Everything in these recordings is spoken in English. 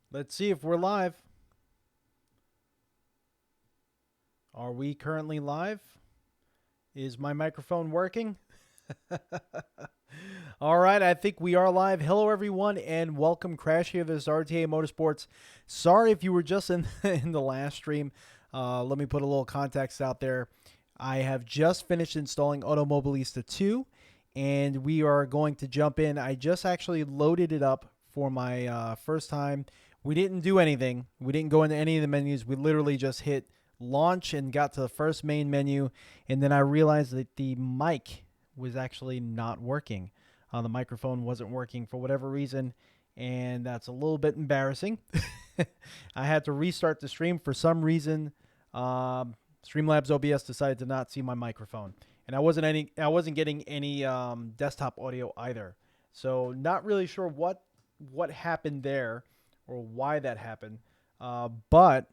Let's see if we're live. Are we currently live? Is my microphone working? All right, I think we are live. Hello, everyone, and welcome. Crash here. This is RTA Motorsports. Sorry if you were just in, in the last stream. Let me put a little context out there. I have just finished installing Automobilista 2, and we are going to jump in. I just actually loaded it up for my first time. We didn't do anything. We didn't go into any of the menus. We literally just hit launch and got to the first main menu, and then I realized that the mic was actually not working. The microphone wasn't working for whatever reason, and that's a little bit embarrassing. I had to restart the stream for some reason. Streamlabs OBS decided to not see my microphone, and I wasn't getting any desktop audio either. So not really sure what happened there or why that happened. But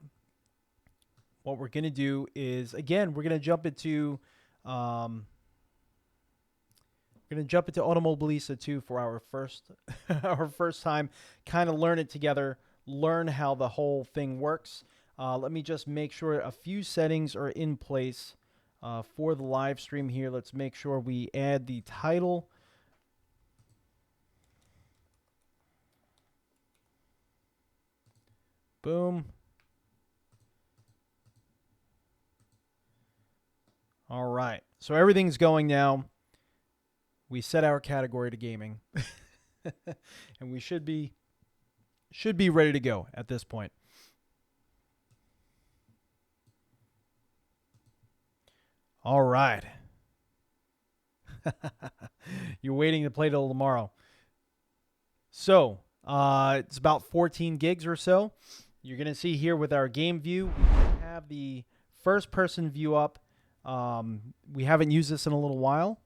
what we're going to do is, again, we're going to jump into Automobilista 2 for our first our first time, kind of learn it together, learn how the whole thing works. Let me just make sure a few settings are in place for the live stream here. Let's make sure we add the title. Boom. All right. So everything's going now. We set our category to gaming. And we should be ready to go at this point. All right. You're waiting to play till tomorrow. So, it's about 14 gigs or so. You're going to see here with our game view, we have the first person view up. We haven't used this in a little while.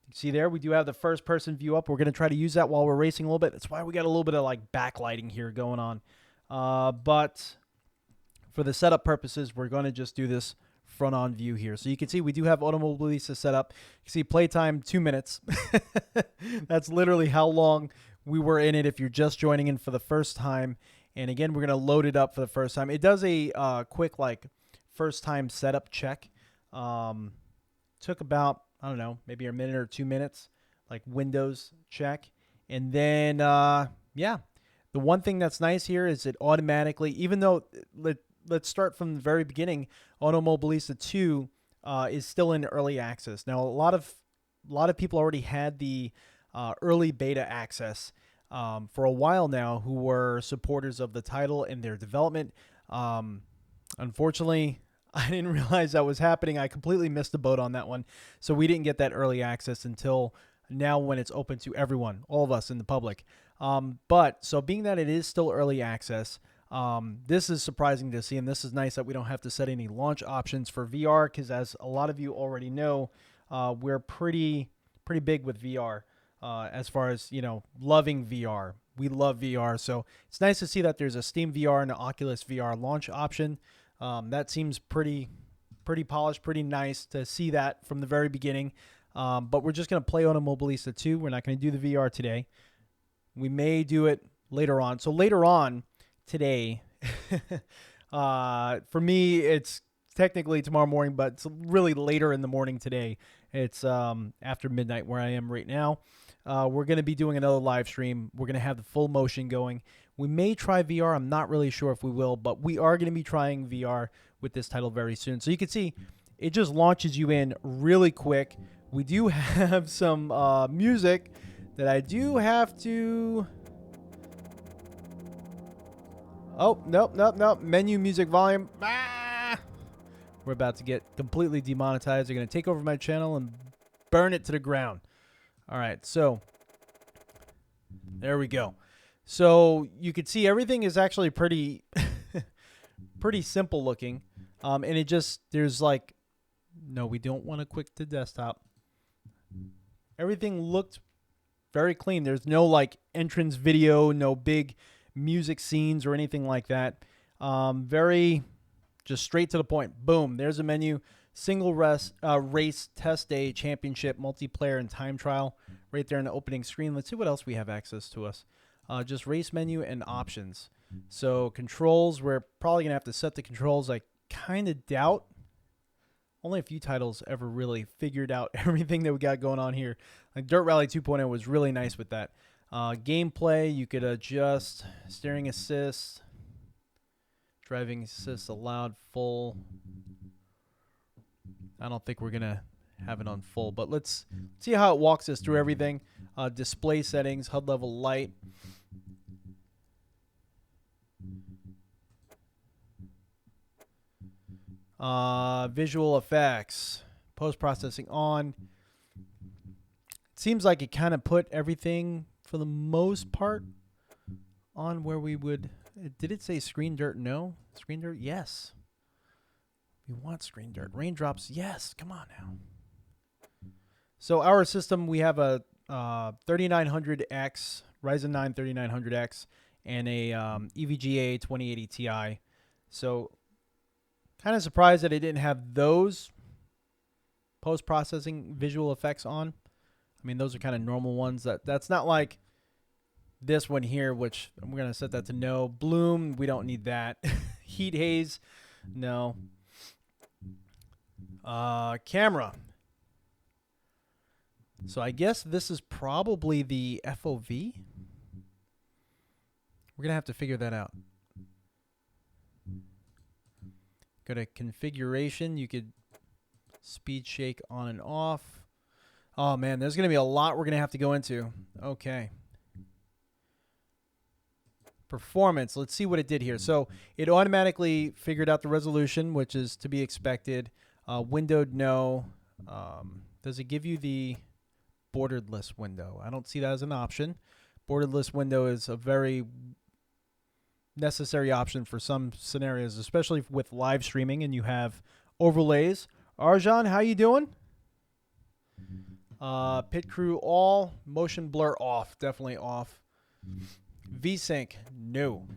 You see there, we do have the first person view up. We're going to try to use that while we're racing a little bit. That's why we got a little bit of like backlighting here going on. But for the setup purposes, we're going to just do this front on view here. So you can see we do have Automobilista set up. You can see playtime 2 minutes. That's literally how long we were in it if you're just joining in for the first time. And again, we're going to load it up for the first time. It does a quick like first time setup check. Took about, I don't know, maybe a minute or 2 minutes, like Windows check. And then, yeah, the one thing that's nice here is it automatically, even though, let's start from the very beginning, Automobilista 2 is still in early access. Now, a lot of people already had the early beta access for a while now who were supporters of the title and their development. Unfortunately, I didn't realize that was happening. I completely missed the boat on that one. So we didn't get that early access until now when it's open to everyone, all of us in the public. But so being that it is still early access, this is surprising to see, and this is nice that we don't have to set any launch options for VR because as a lot of you already know, we're pretty big with VR as far as, you know, loving VR. We love VR. So it's nice to see that there's a Steam VR and an Oculus VR launch option. That seems pretty polished, pretty nice to see that from the very beginning. But we're just going to play Automobilista 2. We're not going to do the VR today. We may do it later on. So later on today, for me, it's technically tomorrow morning, but it's really later in the morning today. It's after midnight where I am right now. We're going to be doing another live stream. We're going to have the full motion going. We may try VR. I'm not really sure if we will, but we are going to be trying VR with this title very soon. So you can see it just launches you in really quick. We do have some music that I do have to... Oh, nope. Menu music volume. Ah! We're about to get completely demonetized. They're going to take over my channel and burn it to the ground. All right, so there we go. So you can see everything is actually pretty simple looking. And it just, there's like, no, we don't want to quick to desktop. Everything looked very clean. There's no like entrance video, no big music scenes or anything like that. Very just straight to the point. Boom, there's a menu. Single race, test day, championship, multiplayer, and time trial right there in the opening screen. Let's see what else we have access to us. Just race menu and options. So controls, we're probably going to have to set the controls. I kind of doubt. Only a few titles ever really figured out everything that we got going on here. Like Dirt Rally 2.0 was really nice with that. Gameplay, you could adjust steering assist, driving assist allowed full. I don't think we're going to have it on full, but let's see how it walks us through everything. Display settings, HUD level light. Visual effects, post-processing on. It seems like it kind of put everything, for the most part, on where we would. Did it say screen dirt? No. Screen dirt? Yes. We want screen dirt. Raindrops? Yes. Come on now. So our system, we have a 3900X, Ryzen 9 3900X, and a EVGA 2080 Ti. So kind of surprised that it didn't have those post-processing visual effects on. I mean, those are kind of normal ones. That's not like this one here, which I'm going to set that to no. Bloom, we don't need that. Heat haze, no. Camera. So I guess this is probably the FOV. We're going to have to figure that out. Go to configuration. You could speed shake on and off. Oh, man, there's going to be a lot we're going to have to go into. Okay. Performance. Let's see what it did here. So it automatically figured out the resolution, which is to be expected. Windowed, no. Does it give you the bordered list window? I don't see that as an option. Bordered list window is a very necessary option for some scenarios, especially with live streaming and you have overlays. Arjan, how you doing? Pit crew all, motion blur off, definitely off. VSync, no.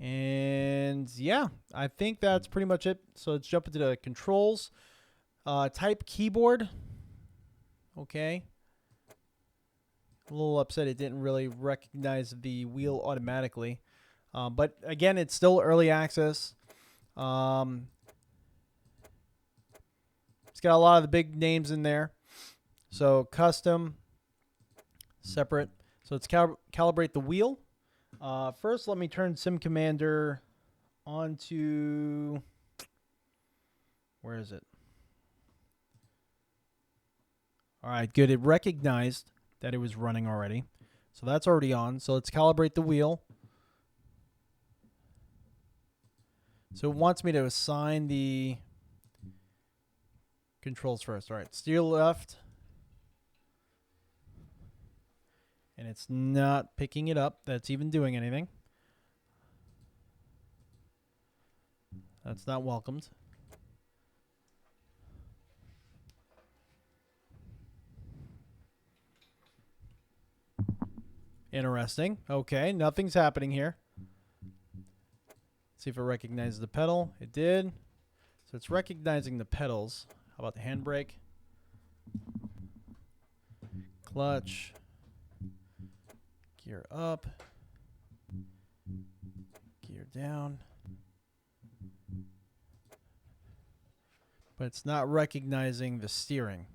And yeah, I think that's pretty much it. So let's jump into the controls. Type keyboard. Okay. A little upset it didn't really recognize the wheel automatically. But again, it's still early access. It's got a lot of the big names in there. So custom, separate. So let's calibrate the wheel. First, let me turn Sim Commander onto, where is it? All right, good. It recognized that it was running already. So that's already on. So let's calibrate the wheel. So it wants me to assign the controls first. All right, steer left. And it's not picking it up. That's even doing anything. That's not welcomed. Interesting. Okay, nothing's happening here. See if it recognizes the pedal. It did. So it's recognizing the pedals. How about the handbrake? Clutch. Gear up. Gear down. But it's not recognizing the steering.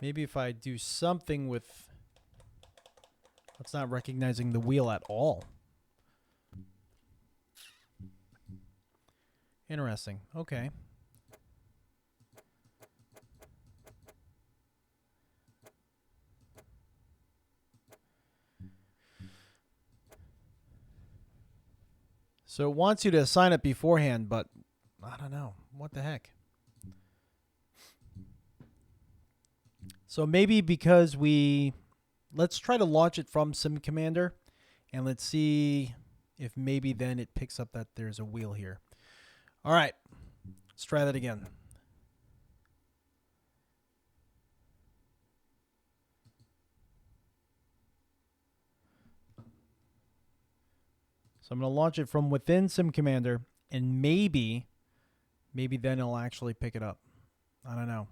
Maybe if I do something with... It's not recognizing the wheel at all. Interesting. Okay. So it wants you to assign it beforehand, but I don't know. What the heck? So maybe because let's try to launch it from Sim Commander, and let's see if maybe then it picks up that there's a wheel here. All right, let's try that again. So I'm going to launch it from within Sim Commander, and maybe then it'll actually pick it up. I don't know.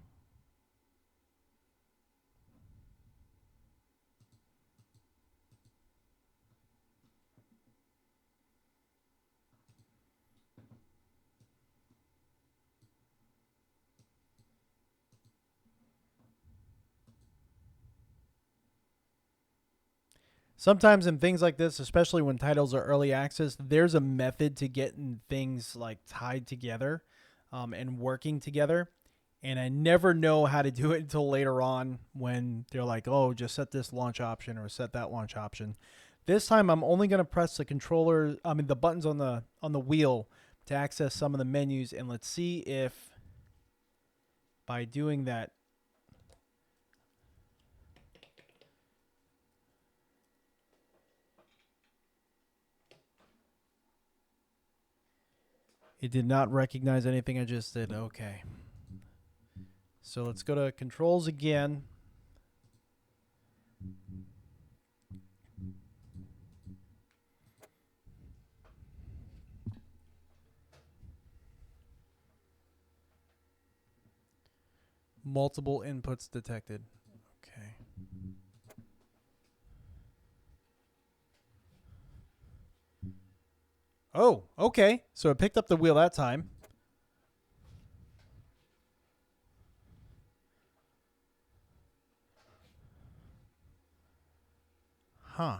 Sometimes in things like this, especially when titles are early access, there's a method to getting things like tied together and working together. And I never know how to do it until later on when they're like, oh, just set this launch option or set that launch option. This time I'm only going to press the controller, the buttons on the wheel to access some of the menus. And let's see if by doing that, it did not recognize anything I just did. Okay. So let's go to controls again. Multiple inputs detected. Okay. Oh, okay. So it picked up the wheel that time. Huh.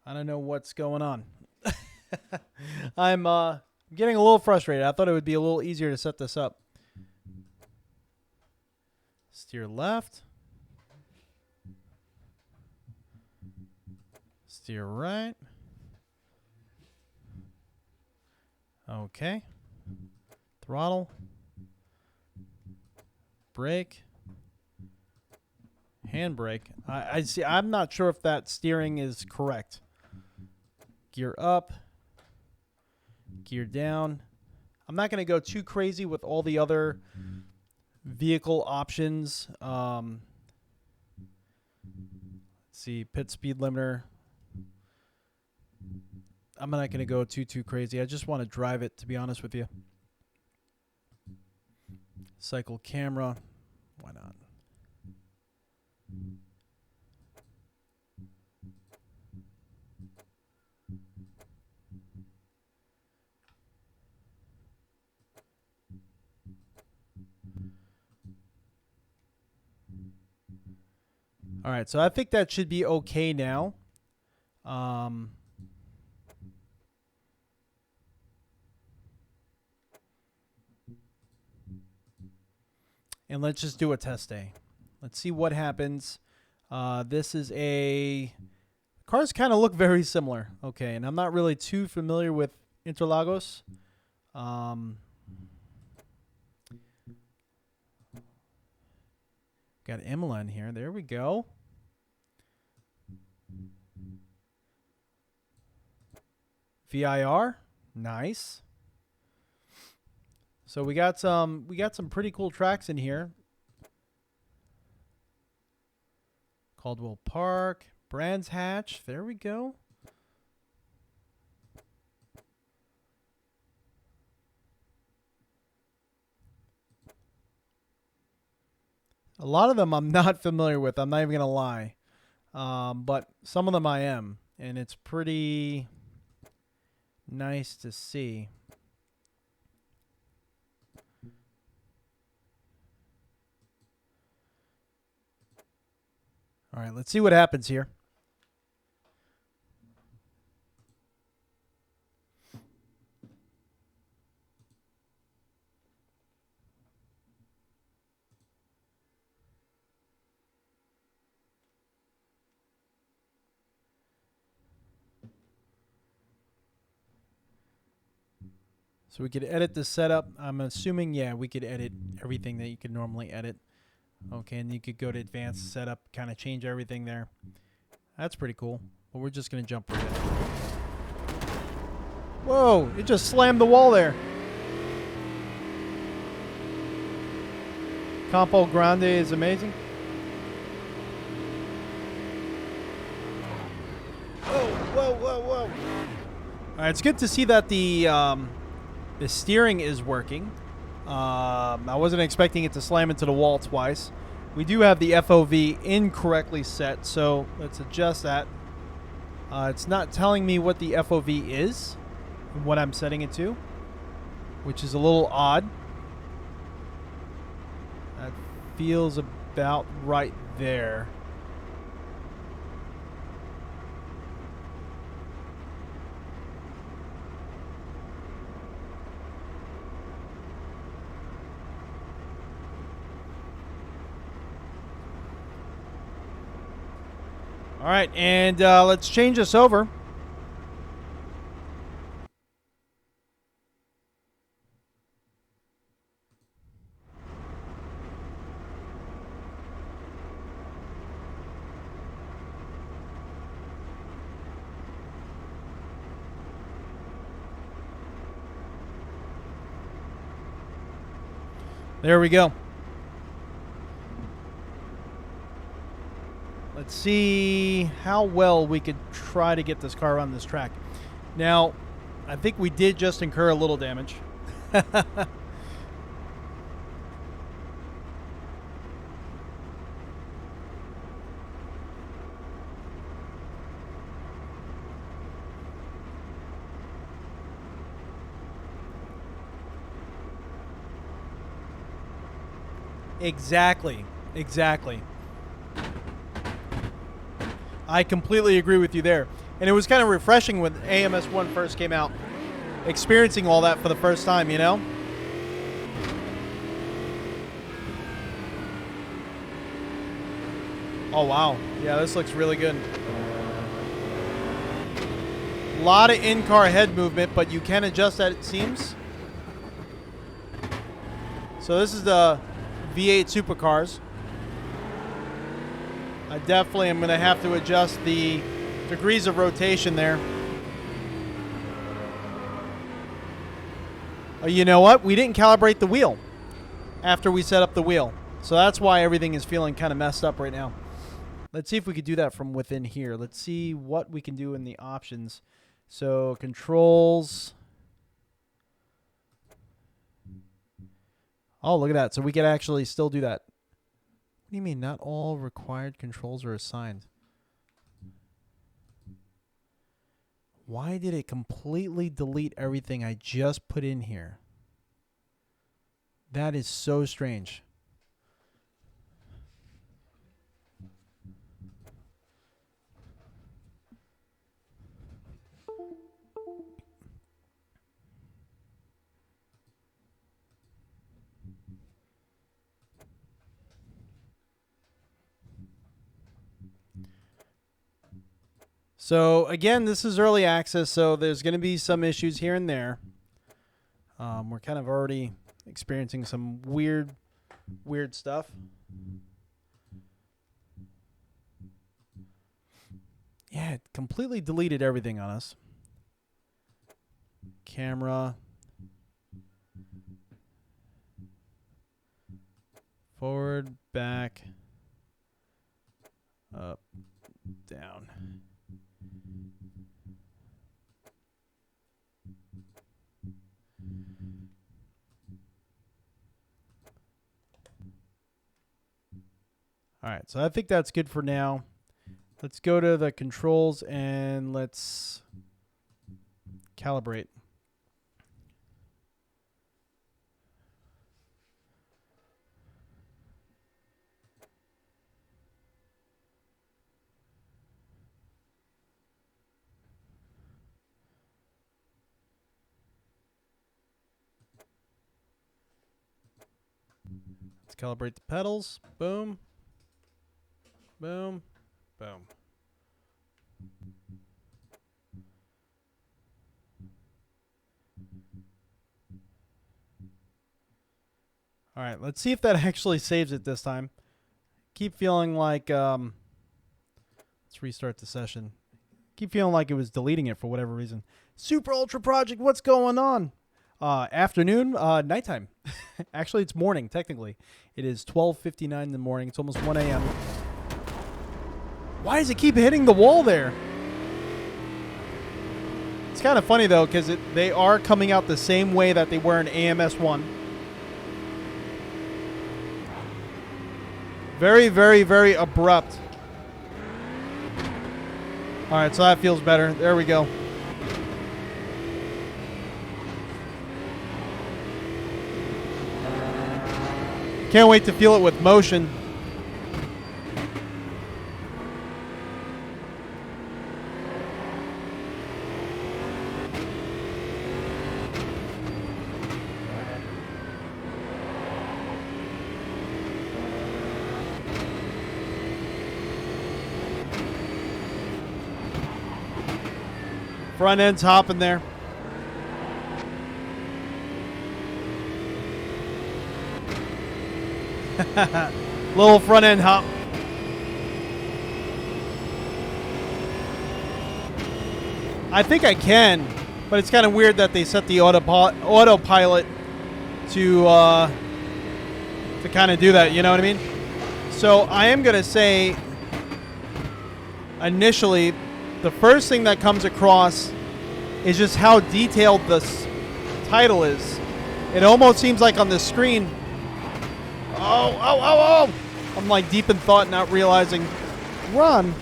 I don't know what's going on. I'm getting a little frustrated. I thought it would be a little easier to set this up. Steer left. Steer right. Okay. Throttle. Brake. Handbrake. I see. I'm not sure if that steering is correct. Gear up. Gear down. I'm not going to go too crazy with all the other vehicle options. Let's see. Pit speed limiter. I'm not going to go too crazy. I just want to drive it, to be honest with you. Cycle camera. Why not? All right, so I think that should be okay now. And let's just do a test day. Let's see what happens. This is a... Cars kind of look very similar. Okay, and I'm not really too familiar with Interlagos. Got Imola in here. There we go. VIR. Nice. So we got some pretty cool tracks in here. Caldwell Park, Brands Hatch. There we go. A lot of them I'm not familiar with. I'm not even going to lie. But some of them I am. And it's pretty nice to see. All right, let's see what happens here. So we could edit the setup. I'm assuming, yeah, we could edit everything that you could normally edit. Okay, and you could go to advanced setup, kind of change everything there. That's pretty cool. But we're just going to jump right in. Whoa, it just slammed the wall there. Campo Grande is amazing. Whoa, whoa, whoa, whoa. All right, it's good to see that the steering is working. I wasn't expecting it to slam into the wall twice. We do have the FOV incorrectly set, so let's adjust that. It's not telling me what the FOV is and what I'm setting it to, which is a little odd. That feels about right there. All right, and let's change this over. There we go. Let's see how well we could try to get this car on this track. Now, I think we did just incur a little damage. Exactly. I completely agree with you there. And it was kind of refreshing when AMS1 first came out, experiencing all that for the first time, you know? Oh, wow. Yeah, this looks really good. A lot of in-car head movement, but you can adjust that, it seems. So this is the V8 supercars. I definitely am going to have to adjust the degrees of rotation there. Oh, you know what? We didn't calibrate the wheel after we set up the wheel. So that's why everything is feeling kind of messed up right now. Let's see if we could do that from within here. Let's see what we can do in the options. So controls. Oh, look at that. So we could actually still do that. What do you mean not all required controls are assigned? Why did it completely delete everything I just put in here? That is so strange. So again, this is early access, so there's going to be some issues here and there. We're kind of already experiencing some weird stuff. Yeah, it completely deleted everything on us. Camera. Forward, back, up, down. All right, so I think that's good for now. Let's go to the controls and let's calibrate. Let's calibrate the pedals. Boom. Boom. Boom. All right, let's see if that actually saves it this time. Keep feeling like, let's restart the session. Keep feeling like it was deleting it for whatever reason. Super Ultra Project, what's going on? Afternoon, nighttime. Actually, it's morning, technically. It is 12:59 in the morning. It's almost 1 a.m. Why does it keep hitting the wall there? It's kind of funny though, because they are coming out the same way that they were in AMS1. Very, very, very abrupt. All right, so that feels better. There we go. Can't wait to feel it with motion. Front end's hopping there. Little front end hop. I think I can, but it's kind of weird that they set the autopilot to kind of do that. You know what I mean? So I am gonna say, initially, the first thing that comes across is just how detailed this title is. It almost seems like on the screen. Oh. I'm like deep in thought, not realizing we're on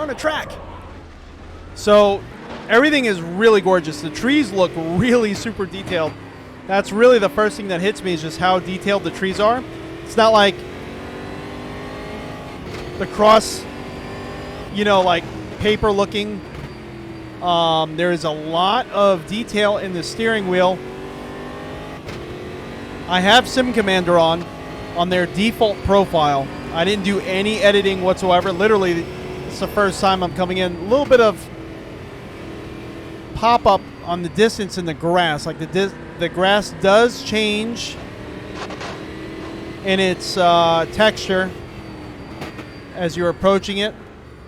a track. So everything is really gorgeous. The trees look really super detailed. That's really the first thing that hits me, is just how detailed the trees are. It's not like the cross, you know, like paper looking. There is a lot of detail in the steering wheel. I have Sim Commander on their default profile. I didn't do any editing whatsoever. Literally, it's the first time I'm coming in. A little bit of pop-up on the distance in the grass. Like the grass does change in its texture as you're approaching it.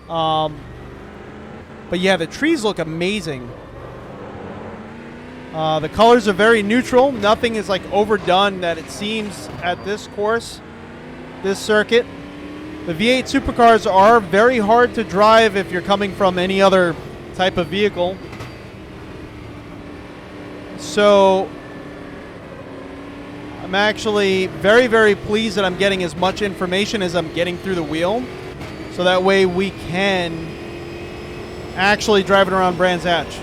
But yeah, the trees look amazing. The colors are very neutral. Nothing is like overdone that it seems at this course, this circuit. The V8 supercars are very hard to drive if you're coming from any other type of vehicle. So I'm actually very, very pleased that I'm getting as much information as I'm getting through the wheel. So that way we can actually drive it around Brands Hatch.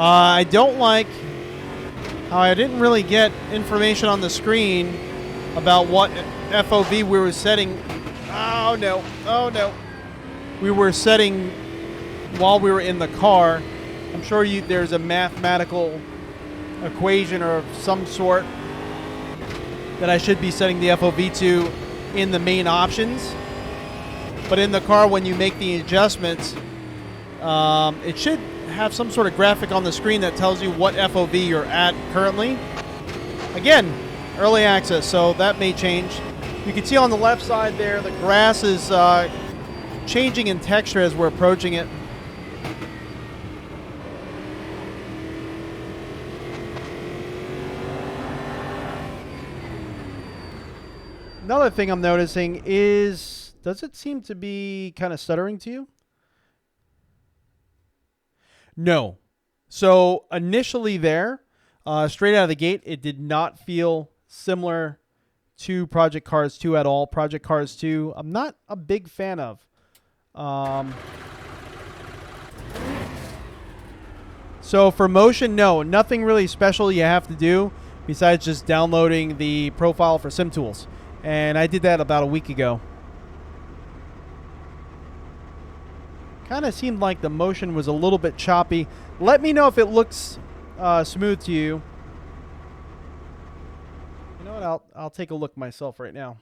I don't like how I didn't really get information on the screen about what FOV we were setting. Oh no, we were setting while we were in the car. I'm sure there's a mathematical equation or some sort that I should be setting the FOV to in the main options. But in the car, when you make the adjustments, it should have some sort of graphic on the screen that tells you what FOV you're at currently. Again, early access, so that may change. You can see on the left side there, the grass is changing in texture as we're approaching it. Another thing I'm noticing is, does it seem to be kind of stuttering to you? No. So initially there, straight out of the gate, it did not feel similar to Project Cars 2 at all. Project Cars 2, I'm not a big fan of. So for motion, no, nothing really special you have to do besides just downloading the profile for SimTools. And I did that about a week ago. Kind of seemed like the motion was a little bit choppy. Let me know if it looks smooth to you. You know what? I'll take a look myself right now.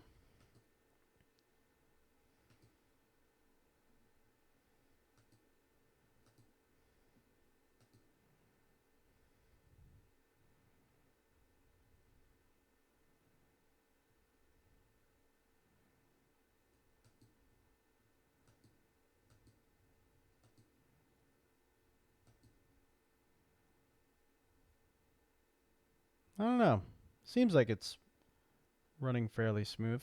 I don't know. Seems like it's running fairly smooth.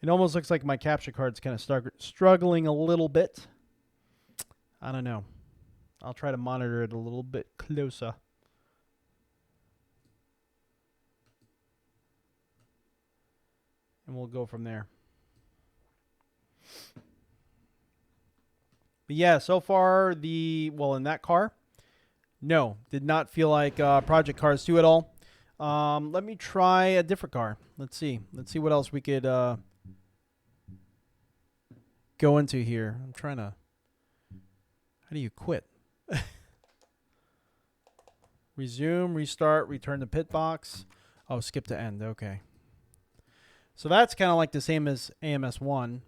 It almost looks like my capture card's kind of struggling a little bit. I don't know. I'll try to monitor it a little bit closer. And we'll go from there. But yeah, so far in that car, no, did not feel like Project Cars 2 at all. Let me try a different car. Let's see what else we could go into here. I'm trying to. How do you quit? Resume, restart, return to pit box. Oh, skip to end. Okay. So that's kind of like the same as AMS1.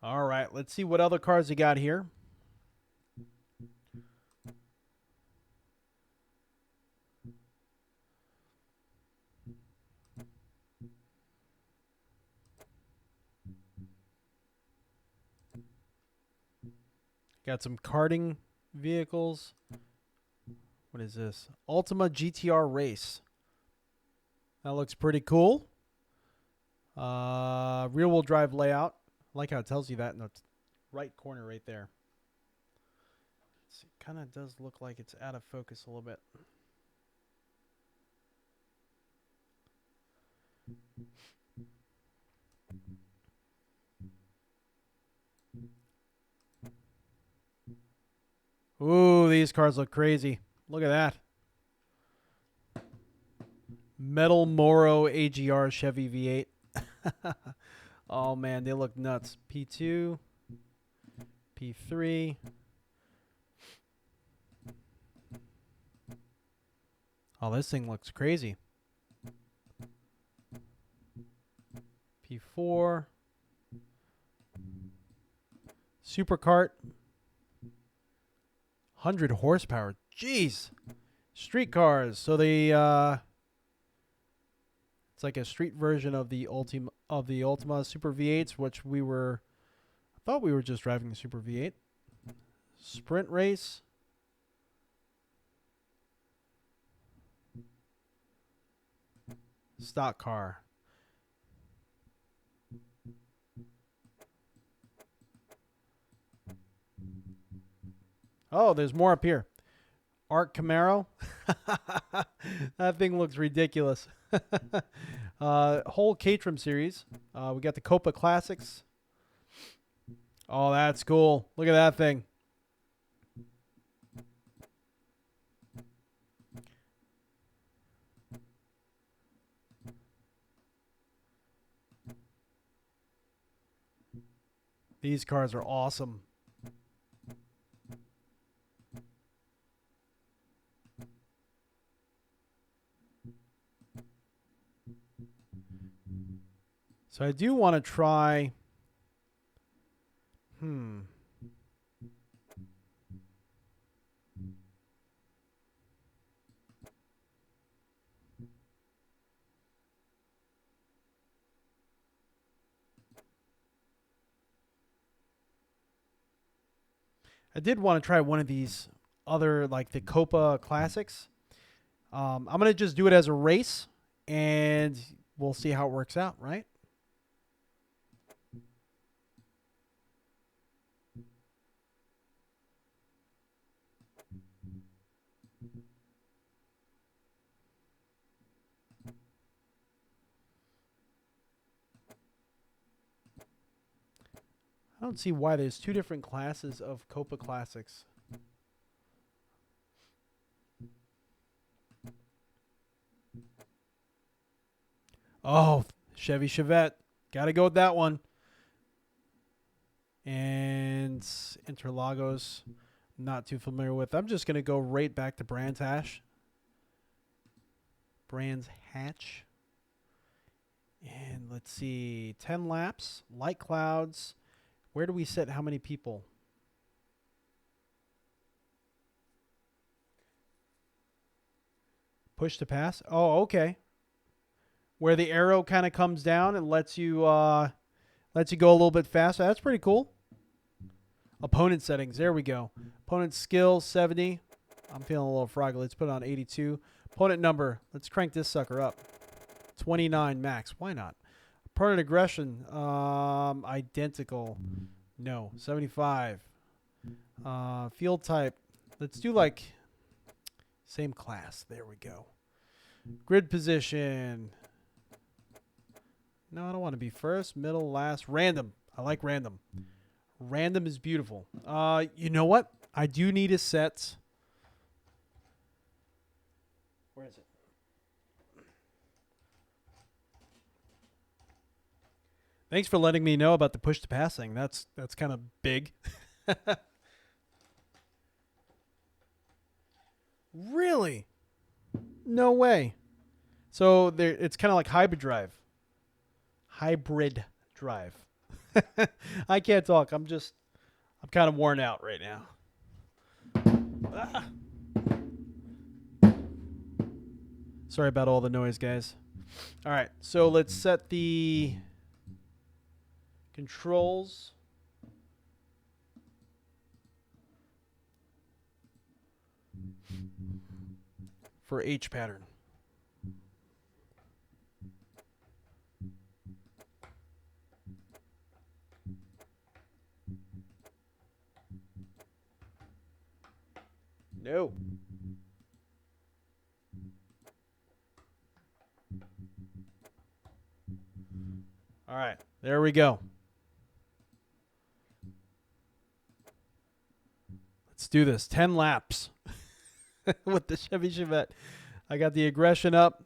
All right, let's see what other cars you got here. Got some karting vehicles. What is this? Ultima GTR Race. That looks pretty cool. Rear-wheel drive layout. I like how it tells you that in the right corner right there. It kind of does look like it's out of focus a little bit. Ooh, these cars look crazy. Look at that. Metal Moro AGR Chevy V8. Oh, man, they look nuts. P2, P3. Oh, this thing looks crazy. P4. Supercart. 100 horsepower. Jeez. Street cars. So they it's like a street version of the Ultima Super V8s, which I thought we were just driving the Super V8. Sprint race. Stock car. Oh, there's more up here. Arc Camaro. That thing looks ridiculous. Whole Caterham series. We got the Copa Classics. Oh, that's cool. Look at that thing. These cars are awesome. So I do want to try. I did want to try one of these other, like the Copa Classics. I'm going to just do it as a race, and we'll see how it works out, right? I don't see why there's two different classes of Copa Classics. Oh, Chevy Chevette. Got to go with that one. And Interlagos, not too familiar with. I'm just going to go right back to Brands Hatch. Brands Hatch. And let's see. 10 laps. Light clouds. Where do we set how many people? Push to pass? Oh, okay. Where the arrow kind of comes down and lets you go a little bit faster. That's pretty cool. Opponent settings. There we go. Opponent skill 70. I'm feeling a little froggy. Let's put it on 82. Opponent number. Let's crank this sucker up. 29 max. Why not? Opponent aggression. Identical. No. 75. Field type. Let's do like same class. There we go. Grid position. No, I don't want to be first, middle, last. Random. I like random. Random is beautiful. You know what? I do need a set. Where is it? Thanks for letting me know about the push to pass thing. That's kind of big. Really? No way. So there, it's kind of like hybrid drive. Hybrid drive. I can't talk. I'm kind of worn out right now. Ah. Sorry about all the noise, guys. All right, so let's set the controls. For H pattern. No. All right, there we go. Let's do this. 10 laps with the Chevy Chevette. I got the aggression up.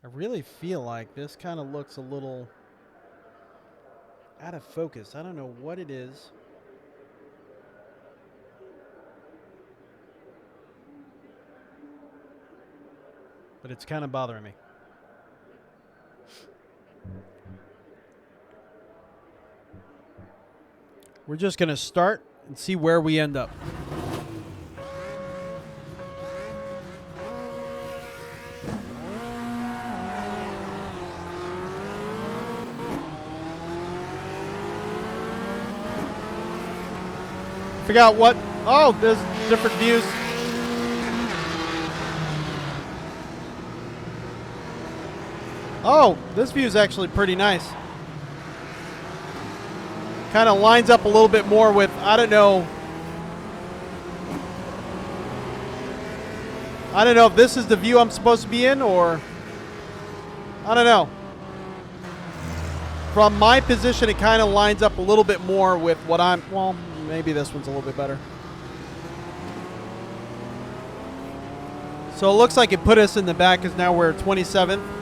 I really feel like this kind of looks a little out of focus. I don't know what it is. But it's kind of bothering me. We're just going to start and see where we end up. Forgot what. Oh, there's different views. Oh, this view is actually pretty nice. Kind of lines up a little bit more with, I don't know if this is the view I'm supposed to be in, or I don't know. From my position, it kind of lines up a little bit more with what I'm, well, maybe this one's a little bit better. So it looks like it put us in the back because now we're 27th.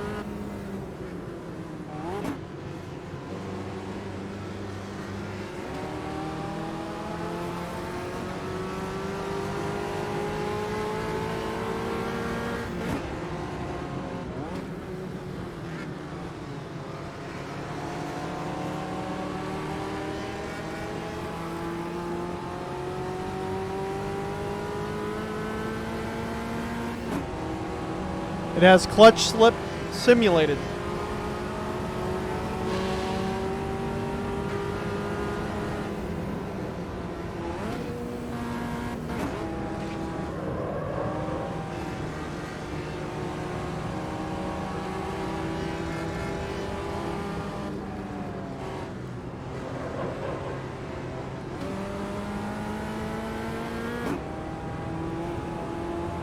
It has clutch slip simulated.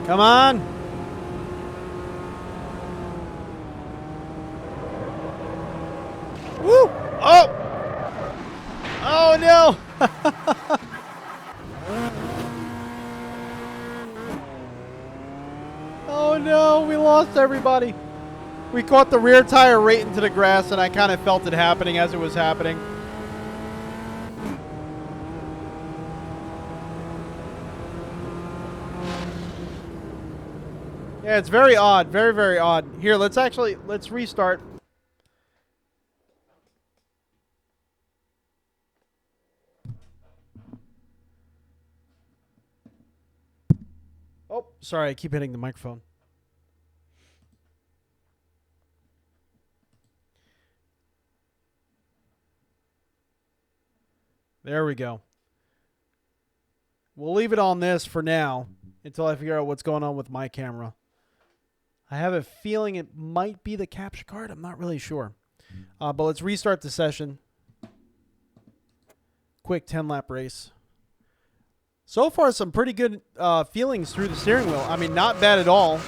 Come on. Woo! Oh! Oh no! Oh no! everybody. We caught the rear tire right into the grass, and I kind of felt it happening as it was happening. Yeah, it's very odd. Very, very odd. Here, let's restart. Oh, sorry, I keep hitting the microphone. There we go. We'll leave it on this for now until I figure out what's going on with my camera. I have a feeling it might be the capture card. I'm not really sure. But let's restart the session. Quick 10-lap race. So far, some pretty good feelings through the steering wheel. I mean, not bad at all.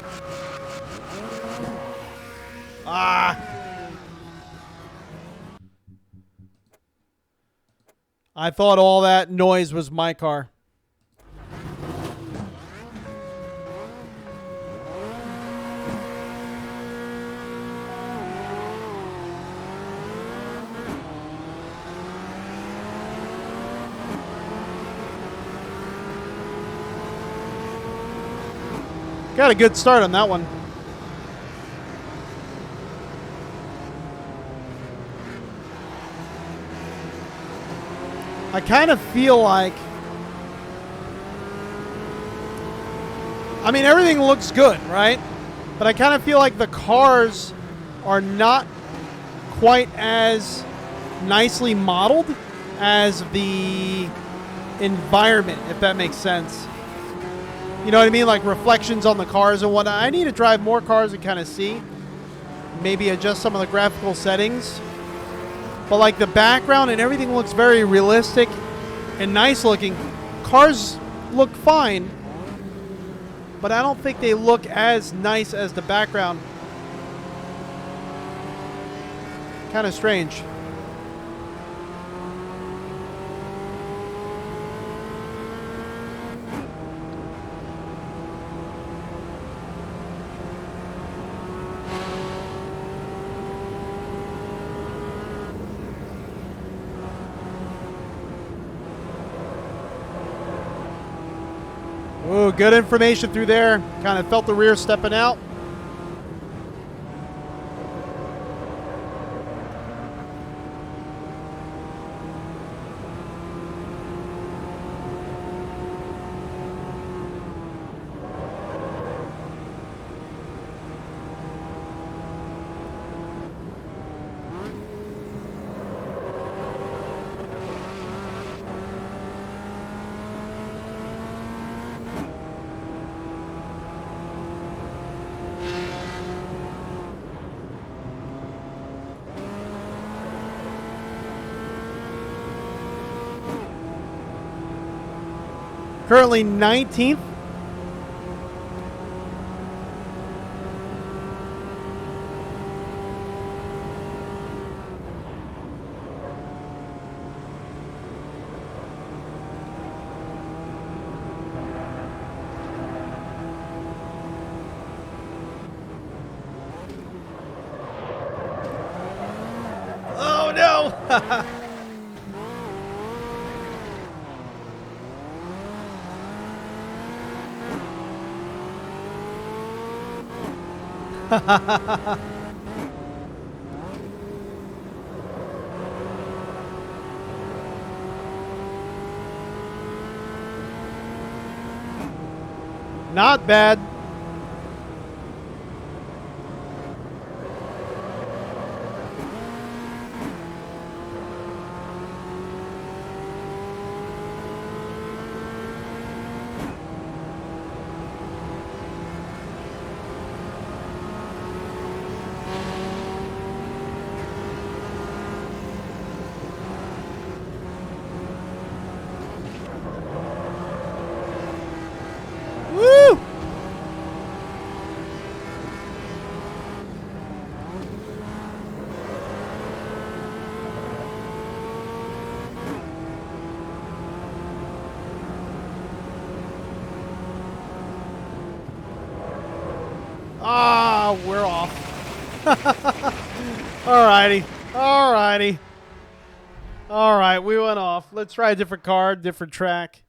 I thought all that noise was my car. Got a good start on that one. I kind of feel like, I mean, everything looks good, right? But I kind of feel like the cars are not quite as nicely modeled as the environment, if that makes sense. You know what I mean? Like reflections on the cars and whatnot. I need to drive more cars and kind of see. Maybe adjust some of the graphical settings. But like the background and everything looks very realistic and nice looking. Cars look fine, but I don't think they look as nice as the background. Kind of strange. Ooh, good information through there. Kind of felt the rear stepping out. Currently 19th. Oh no! Not bad. Woo! Ah! we're off. Alrighty. Alrighty. Alright, we went off. Let's try a different card, different track.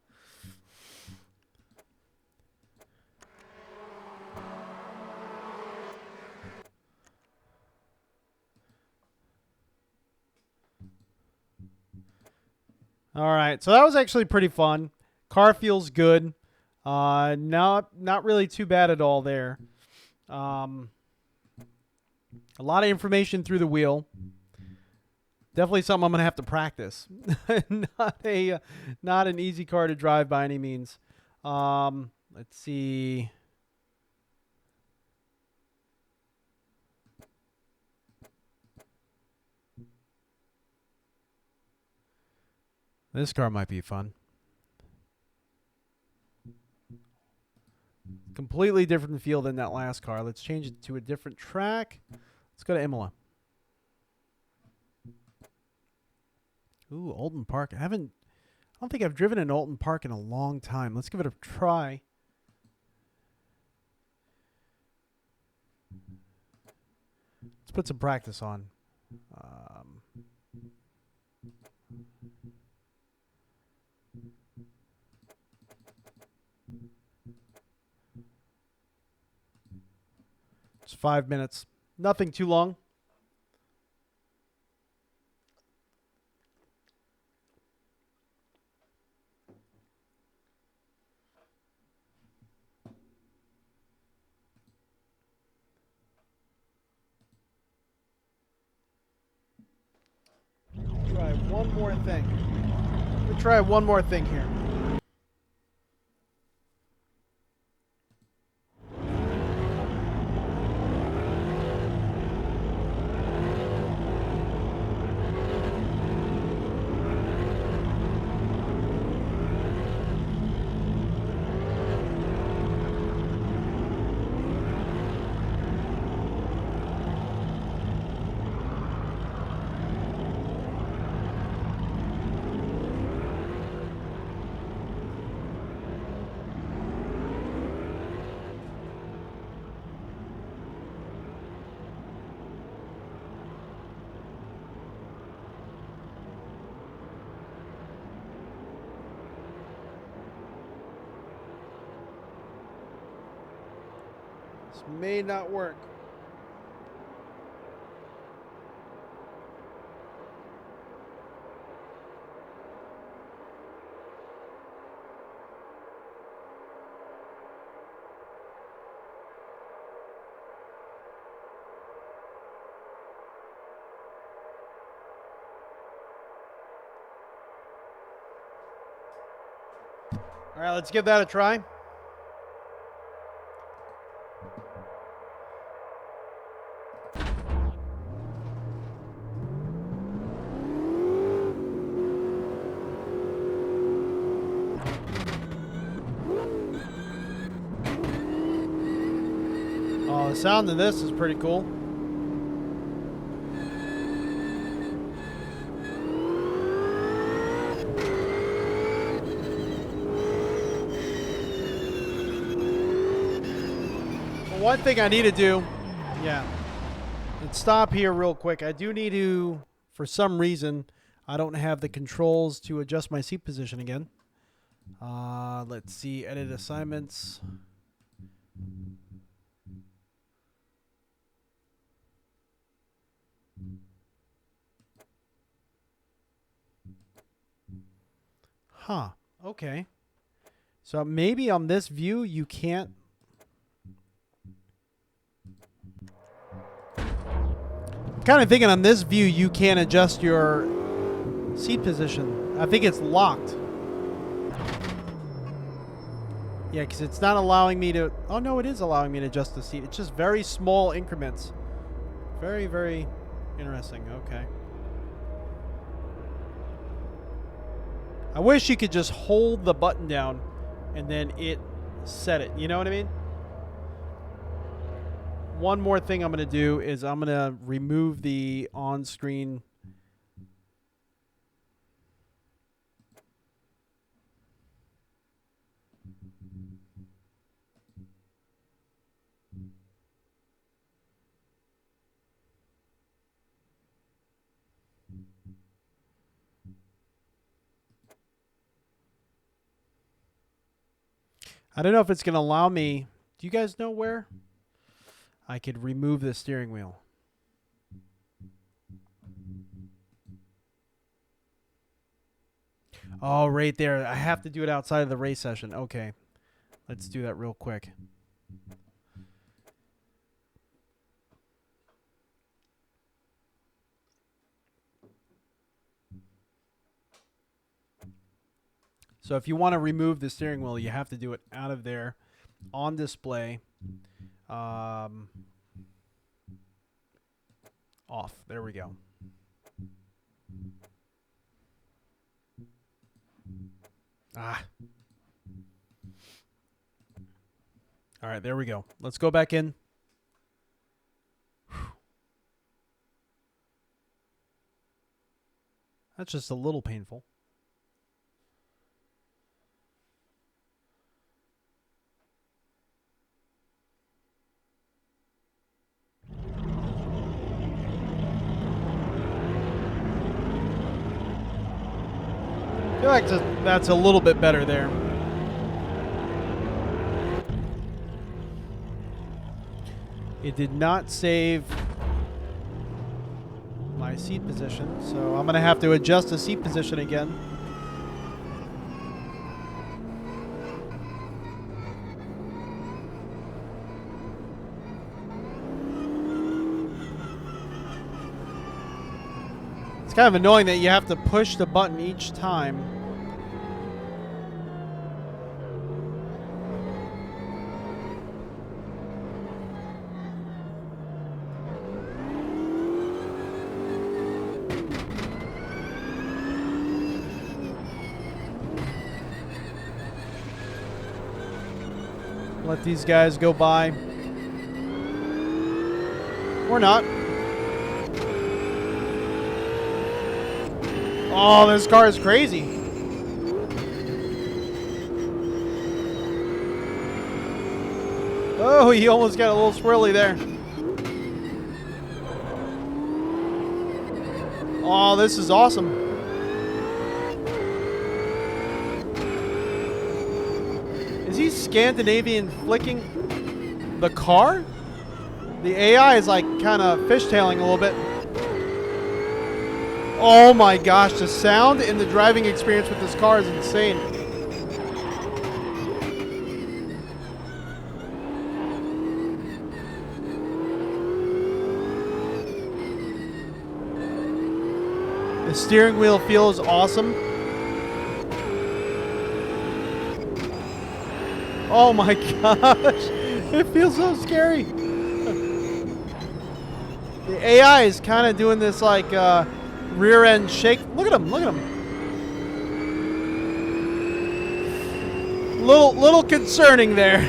Alright, so that was actually pretty fun. Car feels good. Not really too bad at all there. A lot of information through the wheel. Definitely something I'm gonna have to practice. Not an easy car to drive by any means. Let's see. This car might be fun. Completely different feel than that last car. Let's change it to a different track. Let's go to Imola. Ooh, Alton Park. I don't think I've driven in Alton Park in a long time. Let's give it a try. Let's put some practice on. It's 5 minutes. Nothing too long. Try one more thing. We'll try one more thing here. This may not work. All right, let's give that a try. Oh, the sound of this is pretty cool. One thing I need to do, let's stop here real quick. I do need to, for some reason, I don't have the controls to adjust my seat position again. Let's see, edit assignments. Huh, okay. So maybe on this view you can't. Kind of thinking on this view you can't adjust your seat position. I think it's locked. Yeah, because it's not allowing me to. Oh no, it is allowing me to adjust the seat. It's just very small increments. Very, very interesting. Okay. I wish you could just hold the button down and then it set it. You know what I mean? One more thing I'm going to do is I'm going to remove the on-screen. I don't know if it's going to allow me. Do you guys know where I could remove the steering wheel? Oh, right there. I have to do it outside of the race session. Okay. Let's do that real quick. So if you want to remove the steering wheel, you have to do it out of there on display. Off. There we go. Ah. All right, there we go. Let's go back in. That's just a little painful. I feel like that's a little bit better there. It did not save my seat position, so I'm going to have to adjust the seat position again. It's kind of annoying that you have to push the button each time. Let these guys go by. Or not. Oh, this car is crazy. Oh, he almost got a little swirly there. Oh, this is awesome. Is he Scandinavian flicking the car? The AI is like kind of fishtailing a little bit. Oh my gosh, the sound and the driving experience with this car is insane. The steering wheel feels awesome. Oh my gosh, it feels so scary. The AI is kind of doing this like rear end shake. Look at him, look at him. Little concerning there.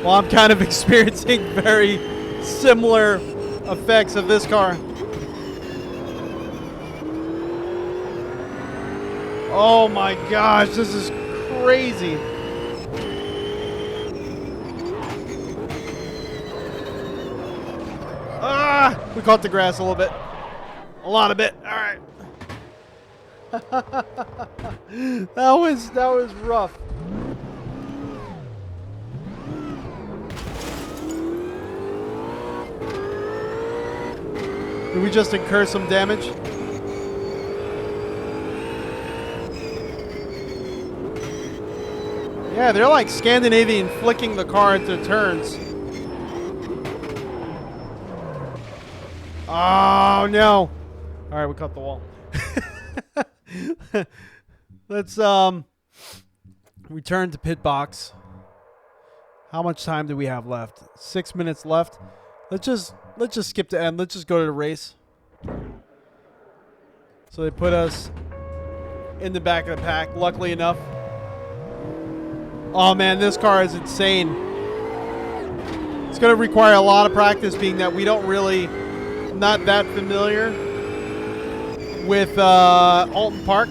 Well, I'm kind of experiencing very similar effects of this car. Oh my gosh, this is crazy. Ah, we caught the grass a little bit. A lot of it. All right. that was rough. Did we just incur some damage? Yeah, they're like Scandinavian flicking the car into turns. Oh, no. All right, we cut the wall. Let's return to pit box. How much time do we have left? 6 minutes left. Let's just skip to end. Let's just go to the race. So they put us in the back of the pack, luckily enough. Oh man, this car is insane. It's going to require a lot of practice, being that we don't really, not that familiar with Alton Park.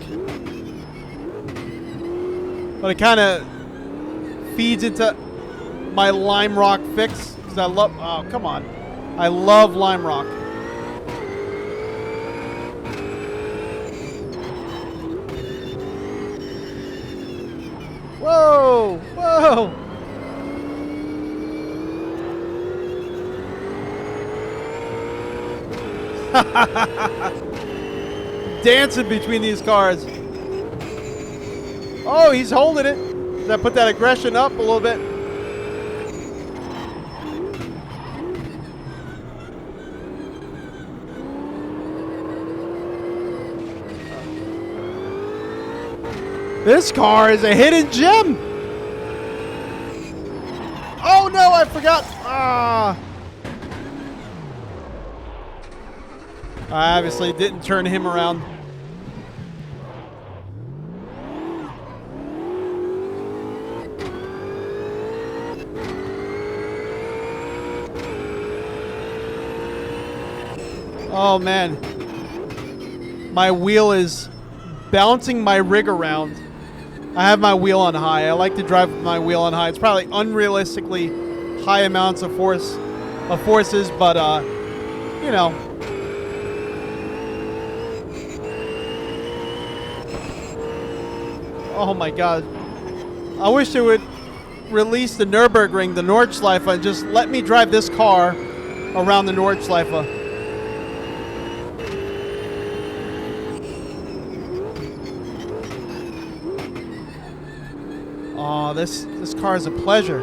But it kind of feeds into my Lime Rock fix, because I love, oh, come on. I love Lime Rock. Whoa! Whoa! Dancing between these cars. Oh, he's holding it. Does that put that aggression up a little bit? This car is a hidden gem. Oh no, I forgot. Ah. I obviously didn't turn him around. Oh man. My wheel is bouncing my rig around. I have my wheel on high. I like to drive with my wheel on high. It's probably unrealistically high amounts of forces, but you know. Oh my god. I wish they would release the Nürburgring, the Nordschleife, and just let me drive this car around the Nordschleife. Oh, this car is a pleasure.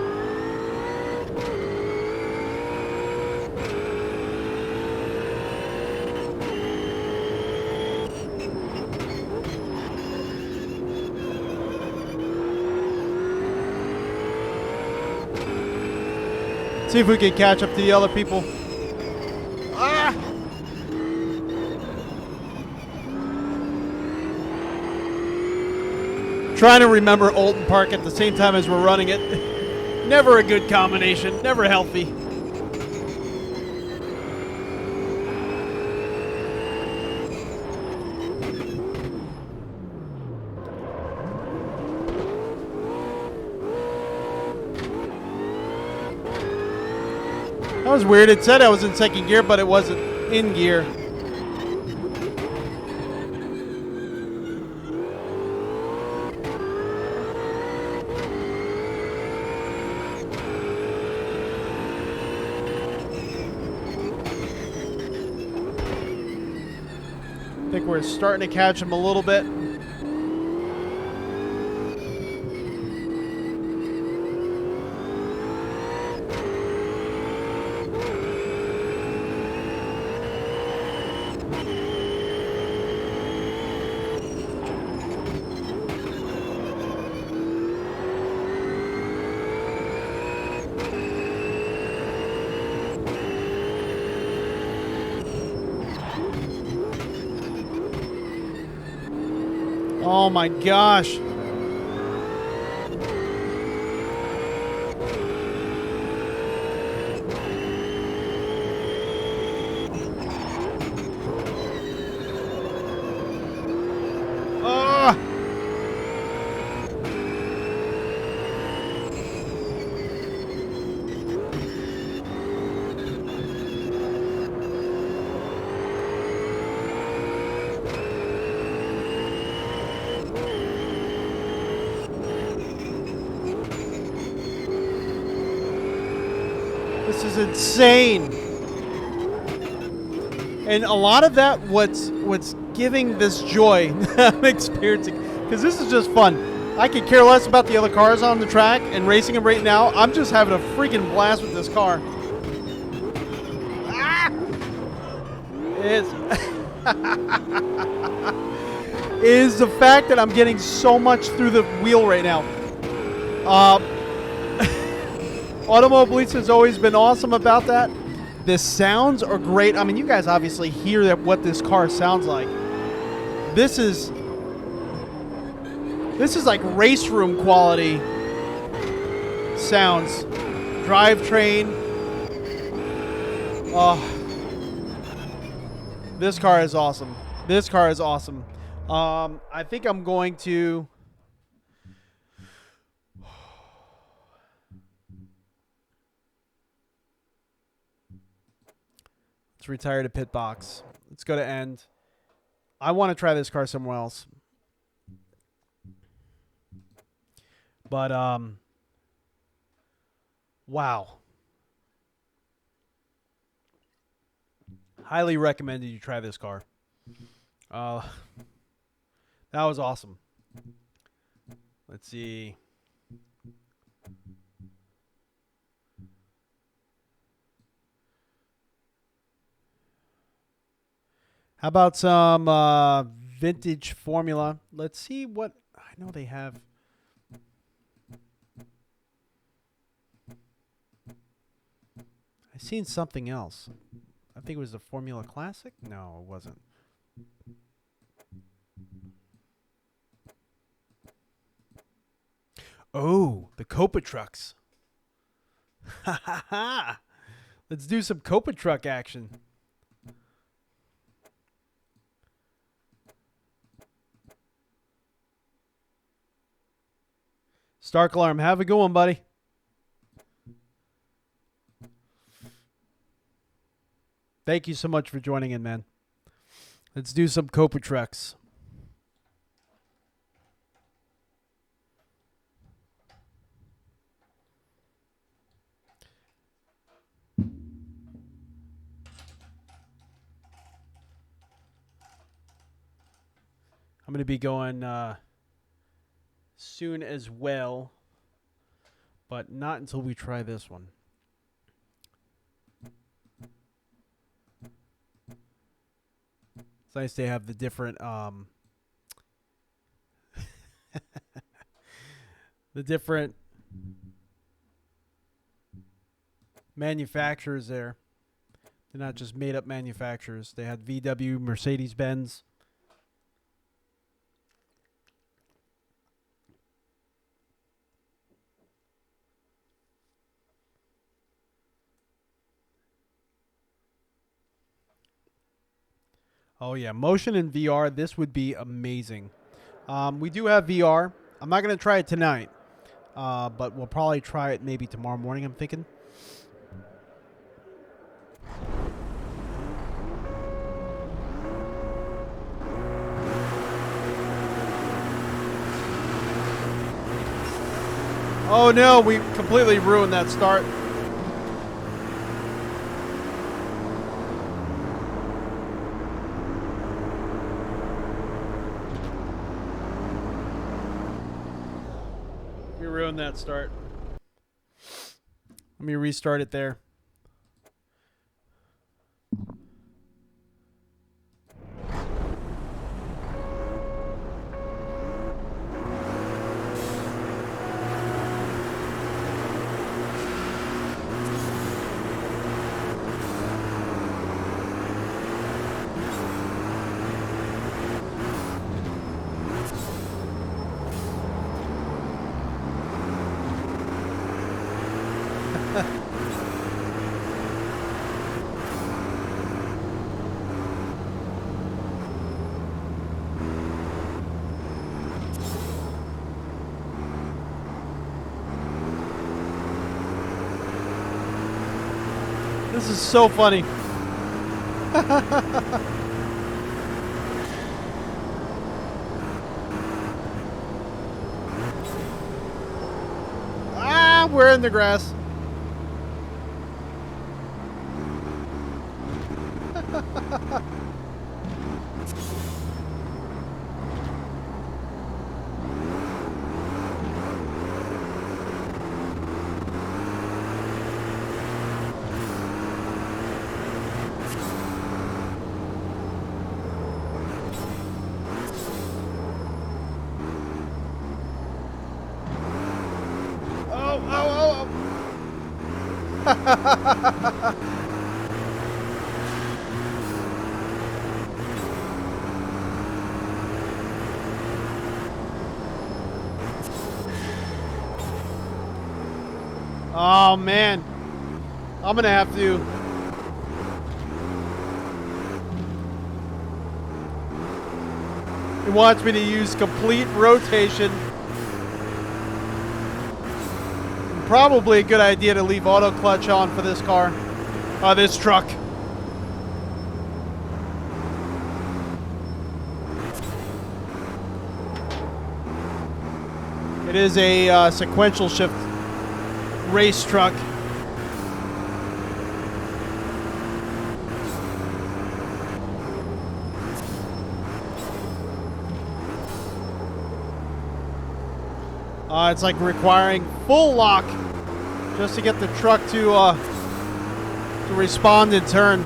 See if we can catch up to the other people. Ah! Trying to remember Alton Park at the same time as we're running it. Never a good combination. Never healthy. That was weird. It said I was in second gear, but it wasn't in gear. I think we're starting to catch him a little bit. Oh my gosh. This is insane. And a lot of that what's giving this joy I'm experiencing, because this is just fun. I could care less about the other cars on the track and racing them right now. I'm just having a freaking blast with this car. Ah! Is the fact that I'm getting so much through the wheel right now. Automobilista has always been awesome about that. The sounds are great. I mean, you guys obviously hear that what this car sounds like. This is like race room quality sounds. Drivetrain. Oh, this car is awesome. This car is awesome. I think I'm going to. retire to pit box. Let's go to end. I want to try this car somewhere else. But, wow. Highly recommended you try this car. That was awesome. Let's see. How about some vintage formula? Let's see what I know they have. I've seen something else. I think it was the Formula Classic. No, it wasn't. Oh, the Copa trucks. Ha ha ha! Let's do some Copa truck action. Stark Alarm, have a good one, buddy. Thank you so much for joining in, man. Let's do some Copa trucks. I'm going to be going soon as well, but not until we try this one. It's nice to have the different the different manufacturers there. They're not just made up manufacturers. They had VW, Mercedes-Benz. Oh, yeah. Motion in VR, this would be amazing. We do have VR. I'm not going to try it tonight, but we'll probably try it maybe tomorrow morning, I'm thinking. Oh, no. We completely ruined that start. That start. Let me restart it there. This is so funny. Ah, we're in the grass. Oh man, I'm gonna have to. He wants me to use complete rotation. Probably a good idea to leave auto clutch on for this car, this truck. It is a sequential shift race truck. It's like requiring full lock just to get the truck to respond in turn.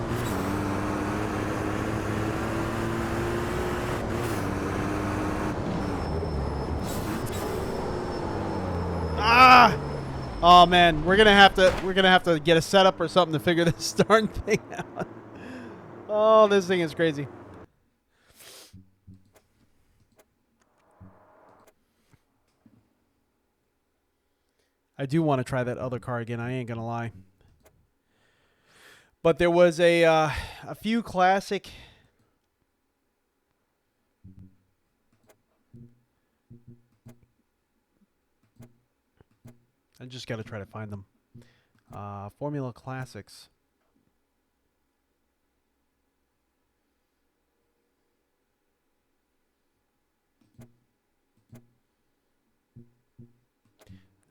Ah! Oh man, we're gonna have to get a setup or something to figure this darn thing out. Oh, this thing is crazy. I do want to try that other car again. I ain't gonna lie. But there was a few classic. I just got to try to find them. Formula Classics.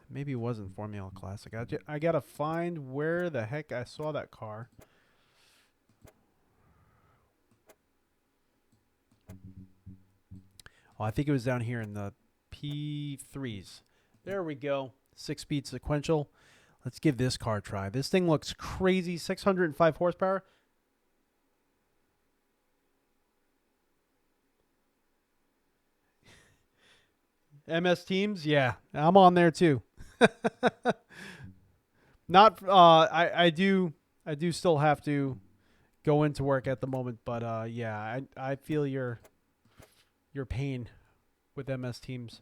Maybe it wasn't Formula Classic. I got to find where the heck I saw that car. Oh, I think it was down here in the P3s. There we go. 6-speed sequential. Let's give this car a try. This thing looks crazy. 605 horsepower. MS Teams, yeah, I'm on there too. Not, I do still have to go into work at the moment, but yeah, I feel your pain with MS Teams.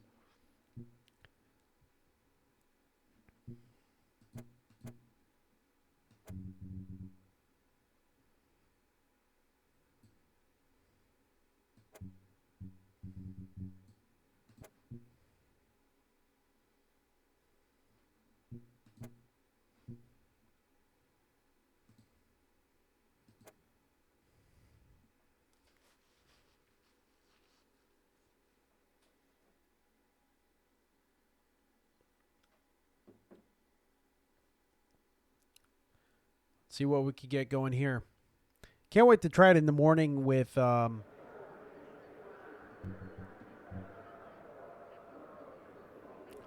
See what we could get going here. Can't wait to try it in the morning with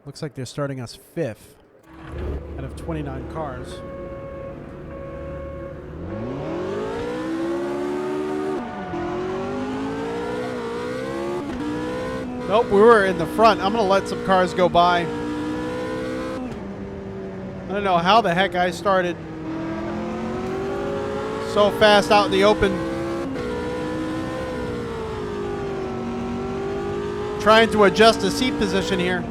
looks like they're starting us 5th out of 29 cars. Nope, we were in the front. I'm going to let some cars go by. I don't know how the heck I started so fast out in the open. Trying to adjust the seat position here.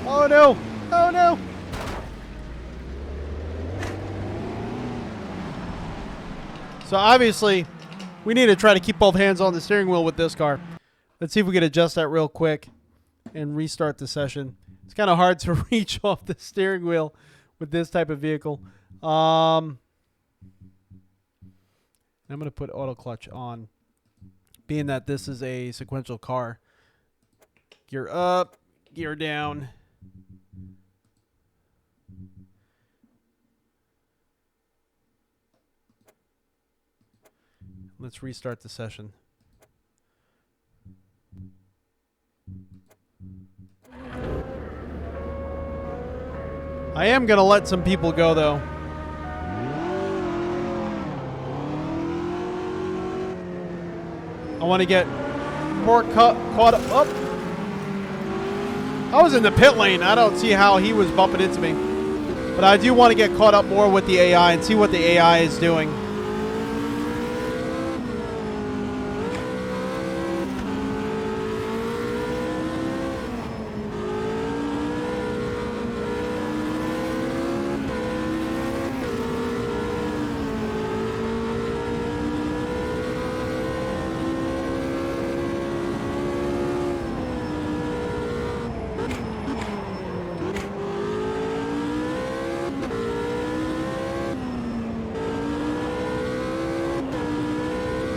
Oh no! Oh no! So obviously, we need to try to keep both hands on the steering wheel with this car. Let's see if we can adjust that real quick and restart the session. It's kind of hard to reach off the steering wheel with this type of vehicle. I'm going to put auto clutch on, being that this is a sequential car. Gear up, gear down. Let's restart the session. I am going to let some people go, though. I want to get more caught up. Oh. I was in the pit lane. I don't see how he was bumping into me. But I do want to get caught up more with the AI and see what the AI is doing.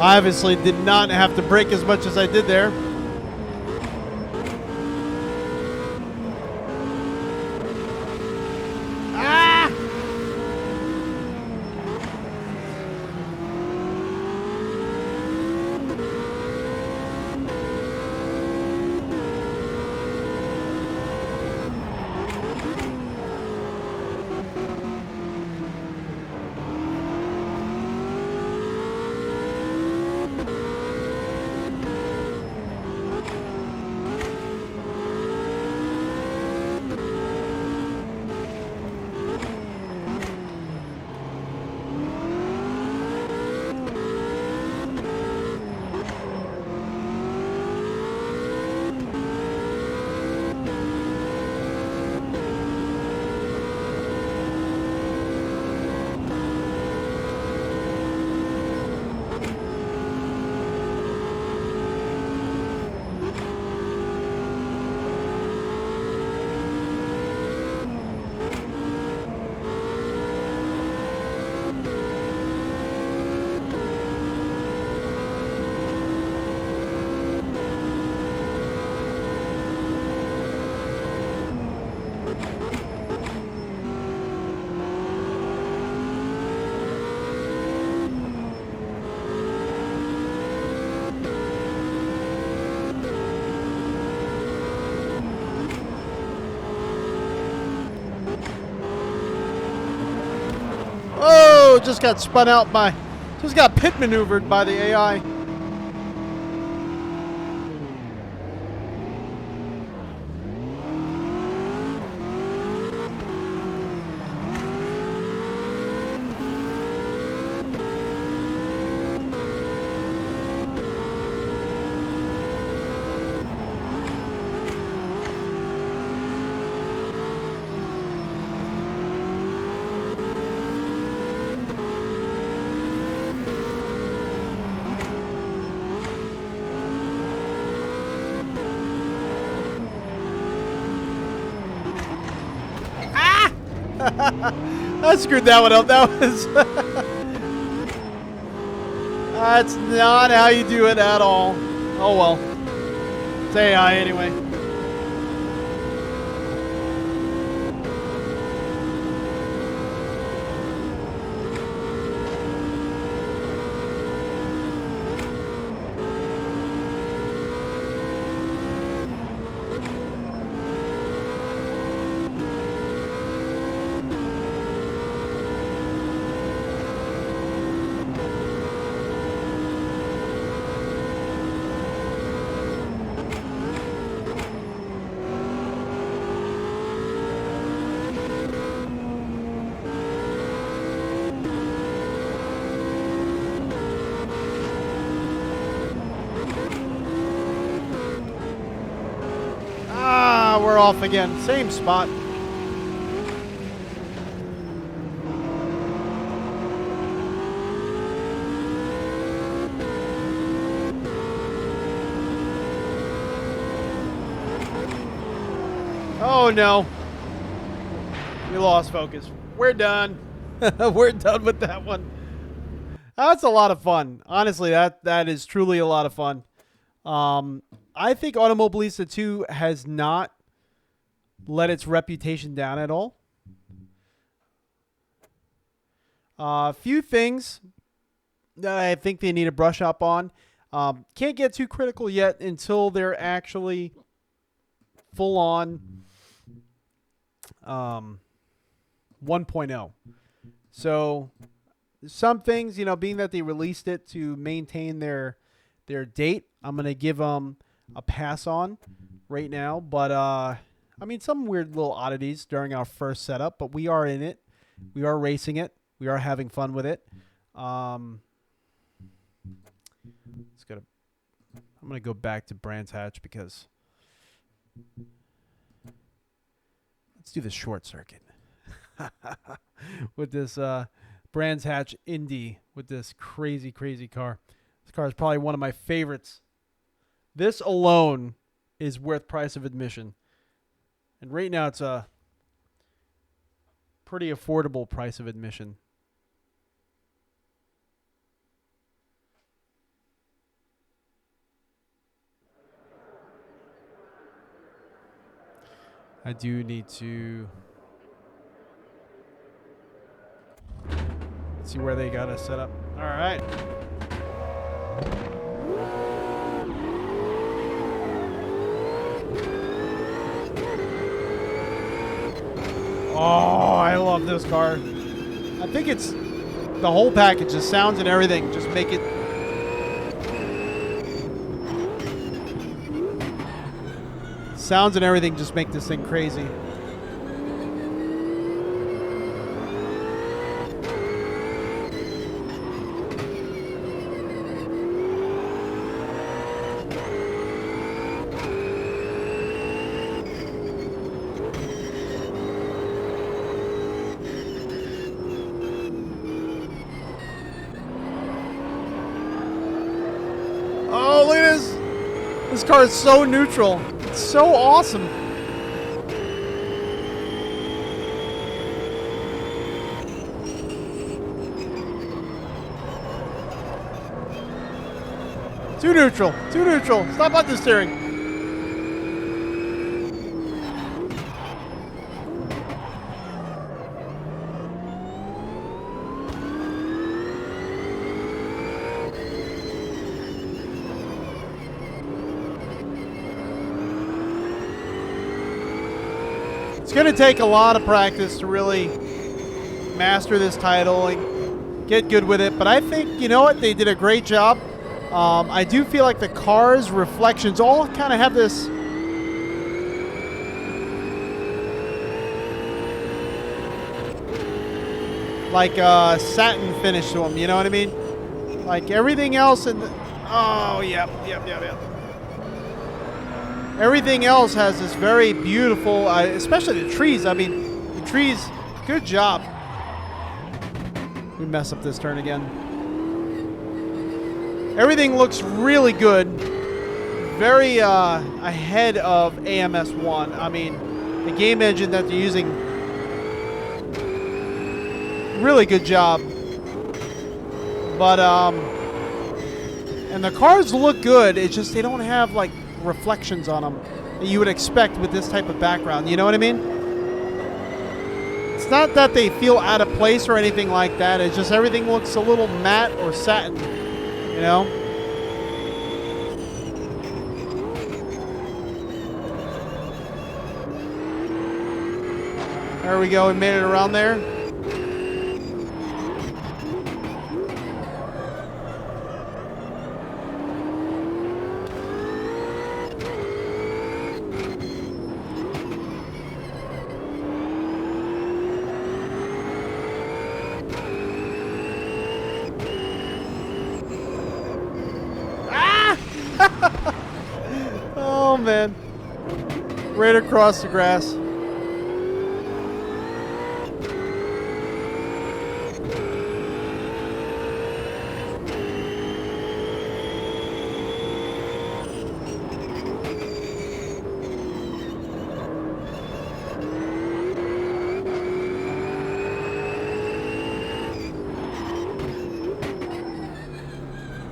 I obviously did not have to brake as much as I did there. Oh, just got spun out by, just got pit maneuvered by the AI. I screwed that one up. That was... That's not how you do it at all. Oh well. It's AI anyway. We're off again. Same spot. Oh no. We lost focus. We're done. We're done with that one. That's a lot of fun. Honestly, that is truly a lot of fun. I think Automobilista 2 has not let its reputation down at all. A few things that I think they need to brush up on. Can't get too critical yet until they're actually full on 1.0. So some things, you know, being that they released it to maintain their date, I'm going to give them a pass on right now. But, I mean, some weird little oddities during our first setup, but we are in it. We are racing it. We are having fun with it. I'm going to go back to Brands Hatch because let's do the short circuit with this Brands Hatch Indy with this crazy, crazy car. This car is probably one of my favorites. This alone is worth price of admission. And right now it's a pretty affordable price of admission. I do need to see where they got us set up. All right. Oh, I love this car. I think it's the whole package, the sounds and everything, just make it. Sounds and everything just make this thing crazy. Oh, look at this. This car is so neutral. It's so awesome. Too neutral. Too neutral. Stop on the steering. It's going to take a lot of practice to really master this title and get good with it. But I think, you know what, they did a great job. I do feel like the car's reflections all kind of have this like satin finish to them, you know what I mean? Like everything else in the, oh, yep. Everything else has this very beautiful, especially the trees. I mean, the trees, good job. We mess up this turn again. Everything looks really good. Very ahead of AMS1. I mean, the game engine that they're using, really good job. But, and the cars look good. It's just they don't have, like, reflections on them that you would expect with this type of background. You know what I mean? It's not that they feel out of place or anything like that. It's just everything looks a little matte or satin, you know? There we go. We made it around there. Oh, man. Right across the grass.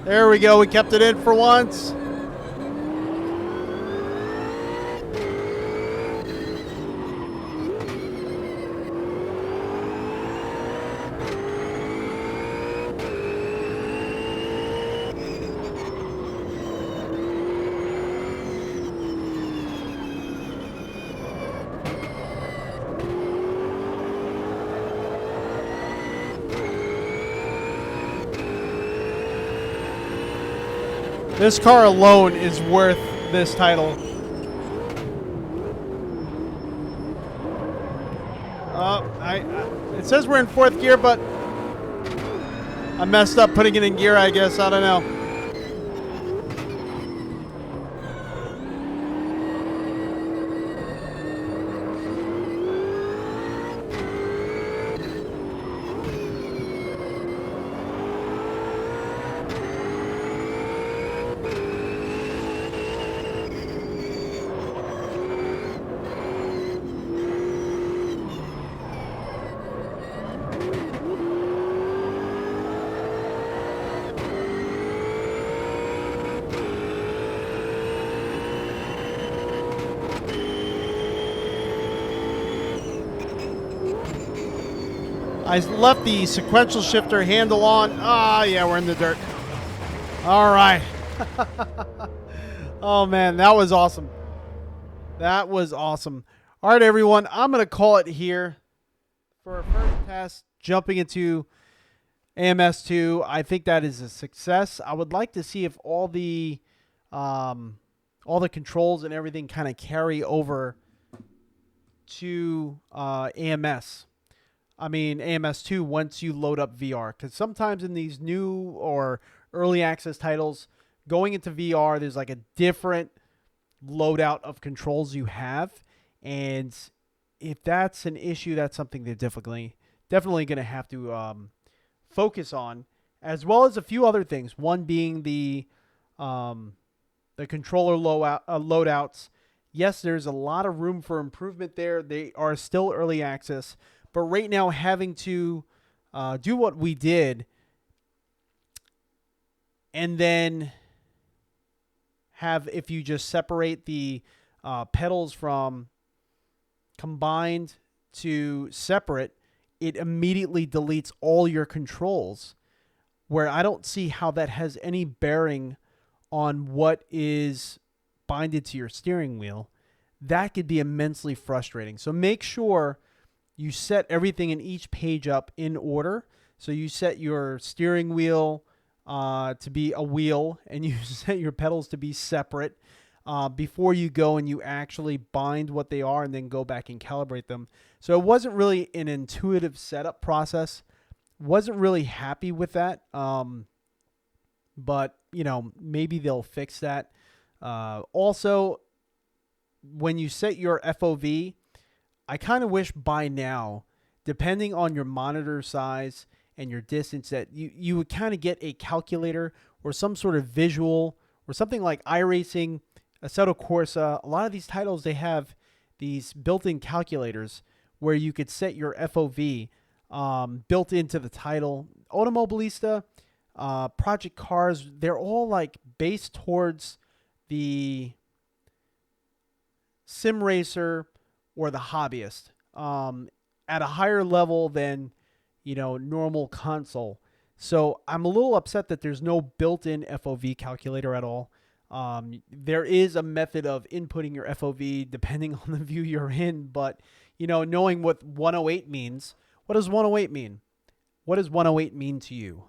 There we go. We kept it in for once. This car alone is worth this title. It says we're in 4th gear, but I messed up putting it in gear, I guess. I don't know. I left the sequential shifter handle on. Ah, yeah, we're in the dirt. All right. Oh, man, that was awesome. That was awesome. All right, everyone, I'm going to call it here for our first test, jumping into AMS2. I think that is a success. I would like to see if all the controls and everything kind of carry over to AMS. I mean, AMS2 once you load up VR. Because sometimes in these new or early access titles, going into VR, there's like a different loadout of controls you have. And if that's an issue, that's something they're definitely going to have to focus on, as well as a few other things. One being the controller loadouts. Yes, there's a lot of room for improvement there. They are still early access. But right now, having to do what we did and then have, if you just separate the pedals from combined to separate, it immediately deletes all your controls, where I don't see how that has any bearing on what is binded to your steering wheel. That could be immensely frustrating. So make sure you set everything in each page up in order. So you set your steering wheel to be a wheel, and you set your pedals to be separate before you go and you actually bind what they are and then go back and calibrate them. So it wasn't really an intuitive setup process. Wasn't really happy with that. But, you know, maybe they'll fix that. Also, when you set your FOV, I kind of wish by now, depending on your monitor size and your distance, that you would kind of get a calculator or some sort of visual or something like iRacing, Assetto Corsa. A lot of these titles, they have these built-in calculators where you could set your FOV built into the title. Automobilista, Project Cars, they're all like based towards the sim racer or the hobbyist at a higher level than, you know, normal console. So I'm a little upset that there's no built-in FOV calculator at all. There is a method of inputting your FOV depending on the view you're in, but, you know, knowing what 108 means, what does 108 mean? What does 108 mean to you?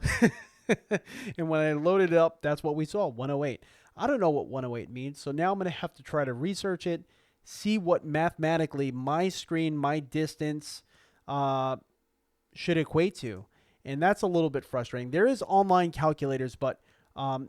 And when I loaded it up, that's what we saw, 108. I don't know what 108 means, so now I'm going to have to try to research it, see what mathematically my screen, my distance should equate to. And that's a little bit frustrating. There is online calculators, but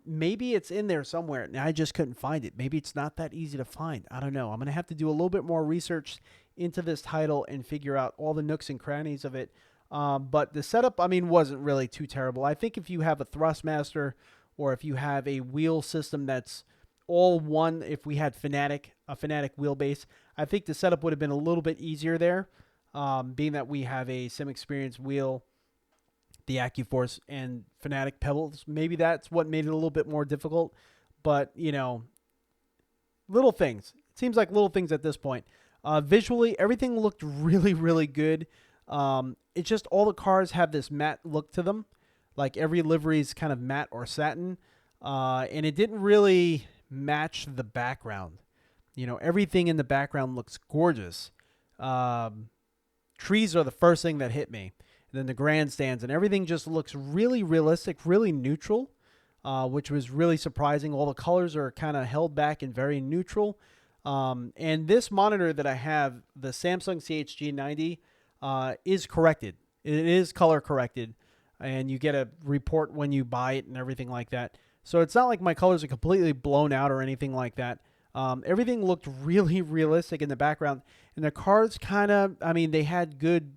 maybe it's in there somewhere, and I just couldn't find it. Maybe it's not that easy to find. I don't know. I'm going to have to do a little bit more research into this title and figure out all the nooks and crannies of it. But the setup, I mean, wasn't really too terrible. I think if you have a Thrustmaster or if you have a wheel system that's all one, if we had a Fanatec wheelbase, I think the setup would have been a little bit easier there, being that we have a Sim Experience wheel, the AccuForce, and Fanatec pedals. Maybe that's what made it a little bit more difficult. But, you know, little things. It seems like little things at this point. Visually, everything looked really, really good. It's just all the cars have this matte look to them. Like every livery is kind of matte or satin. And it didn't really match the background. You know, everything in the background looks gorgeous. Trees are the first thing that hit me. And then the grandstands and everything just looks really realistic, really neutral, which was really surprising. All the colors are kind of held back and very neutral. And this monitor that I have, the Samsung CHG90, is corrected. It is color corrected, and you get a report when you buy it and everything like that. So it's not like my colors are completely blown out or anything like that. Everything looked really realistic in the background, and the cars kind of, I mean, they had good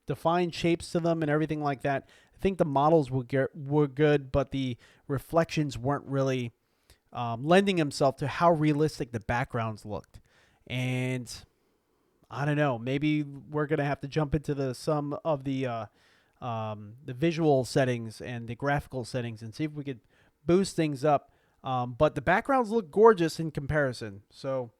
defined shapes to them and everything like that. I think the models were good, but the reflections weren't really lending themselves to how realistic the backgrounds looked. And I don't know, maybe we're going to have to jump into some of the visual settings and the graphical settings and see if we could boost things up. But the backgrounds look gorgeous in comparison. So,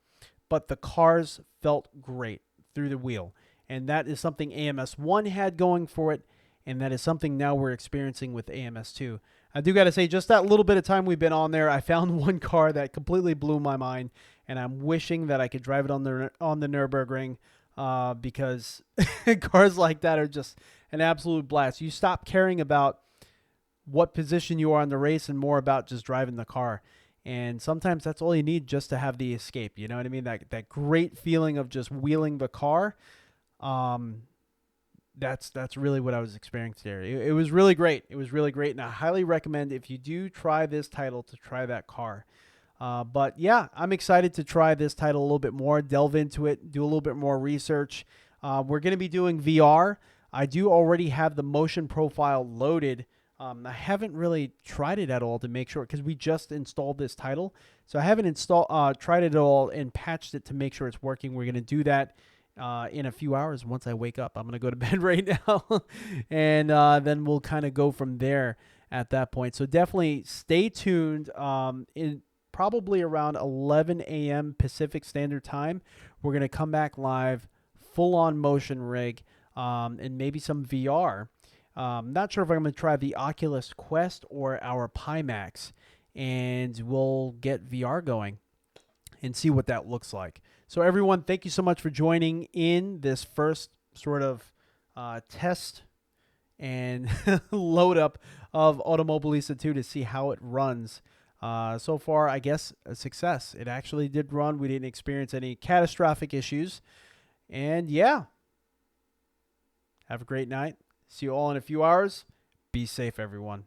but the cars felt great through the wheel. And that is something AMS1 had going for it, and that is something now we're experiencing with AMS2. I do got to say, just that little bit of time we've been on there, I found one car that completely blew my mind, and I'm wishing that I could drive it on the Nürburgring, because cars like that are just an absolute blast. You stop caring about what position you are in the race and more about just driving the car. And sometimes that's all you need just to have the escape. You know what I mean? That great feeling of just wheeling the car. That's really what I was experiencing there. It was really great. It was really great, and I highly recommend, if you do try this title, to try that car. But yeah, I'm excited to try this title a little bit more, delve into it, do a little bit more research. We're going to be doing VR. I do already have the motion profile loaded. I haven't really tried it at all to make sure, because we just installed this title. So I haven't tried it at all and patched it to make sure it's working. We're going to do that in a few hours once I wake up. I'm going to go to bed right now, and then we'll kind of go from there at that point. So definitely stay tuned. In probably around 11 a.m. Pacific Standard Time, we're going to come back live, full-on motion rig, and maybe some VR. Not sure if I'm going to try the Oculus Quest or our Pimax, and we'll get VR going and see what that looks like. So everyone, thank you so much for joining in this first sort of test and load up of Automobilista 2 to see how it runs. So far, I guess, a success. It actually did run. We didn't experience any catastrophic issues. And yeah, have a great night. See you all in a few hours. Be safe, everyone.